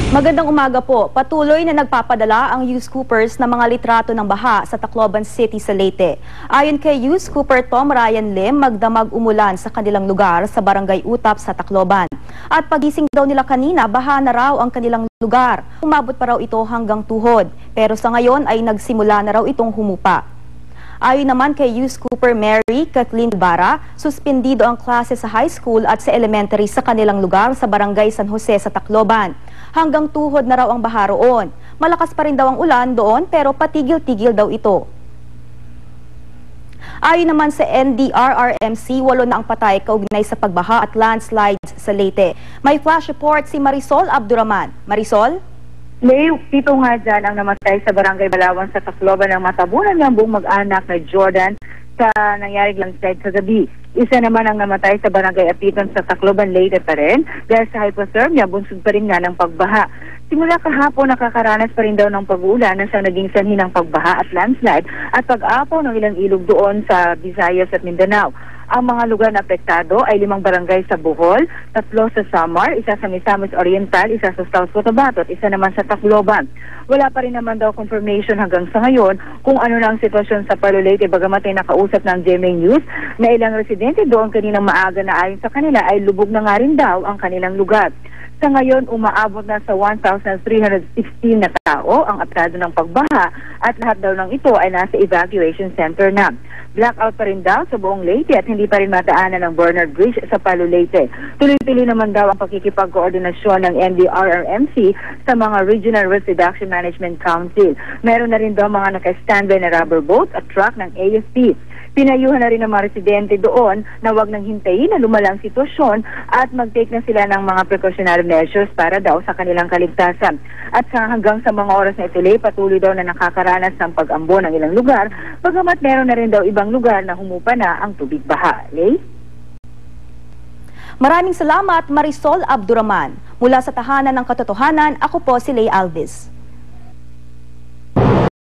Magandang umaga po. Patuloy na nagpapadala ang Yus Coopers ng mga litrato ng baha sa Tacloban City sa Leyte. Ayon kay Yus Cooper Tom Ryan Lim, magdamag umulan sa kanilang lugar sa Barangay Utap sa Tacloban. At pagising daw nila kanina, baha na raw ang kanilang lugar. Umabot pa raw ito hanggang tuhod. Pero sa ngayon ay nagsimula na raw itong humupa. Ayon naman kay Yus Cooper Mary Kathleen Ibarra, suspendido ang klase sa high school at sa elementary sa kanilang lugar sa Barangay San Jose sa Tacloban. Hanggang tuhod na raw ang baha roon. Malakas pa rin daw ang ulan doon pero patigil-tigil daw ito. Ayon naman sa NDRRMC, 8 na ang patay kaugnay sa pagbaha at landslides sa Leyte. May flash report si Marisol Abduraman. Marisol? Leo, 7 nga dyan ang namatay sa Barangay Balawan sa Tacloban ng matabunan ng buong mag-anak na Jordan sa nangyaring landslide sa gabi. Isa naman ang namatay sa Barangay Apiton sa Tacloban, Leyte pa rin dahil sa hypothermia, bunsod pa rin nga ng pagbaha. Simula kahapon, nakakaranas pa rin daw ng pag-uulan na sa naging sanhi ng pagbaha at landslide at pag-apaw ng ilang ilog doon sa Visayas at Mindanao. Ang mga lugar na apektado ay 5 barangay sa Bohol, 3 sa Samar, 1 sa Misamis Oriental, 1 sa South Cotabato at 1 naman sa Tacloban. Wala pa rin naman daw confirmation hanggang sa ngayon kung ano na ang sitwasyon sa Palu, Leyte, bagamat ay nakausap ng GMA News na ilang residente doon kaninang maaga na ayon sa kanila ay lubog na nga rin daw ang kanilang lugar. Sa ngayon, umaabot na sa 1,316 na tao ang apektado ng pagbaha at lahat daw ng ito ay nasa evacuation center na. Blackout pa rin daw sa buong Leyte at hindi pa rin mataanan ng Bernard Bridge sa Palu, Leyte. Tuloy-tuloy naman daw ang pakikipag-koordinasyon ng NDRRMC sa mga Regional Risk Reduction Management Council. Meron na rin daw mga naka-standby na rubber boat at truck ng AFP. Pinayuhan na rin ng mga residente doon na wag nang hintayin na lumalang sitwasyon at mag-take na sila ng mga precautionary measures para daw sa kanilang kaligtasan. At hanggang sa mga oras na ito, patuloy daw na nakakaranas ng pag-ambo ng ilang lugar, bagamat meron na rin daw ibang lugar na humupa na ang tubig baha. Lay? Maraming salamat, Marisol Abduraman. Mula sa Tahanan ng Katotohanan, ako po si Lay Alvis.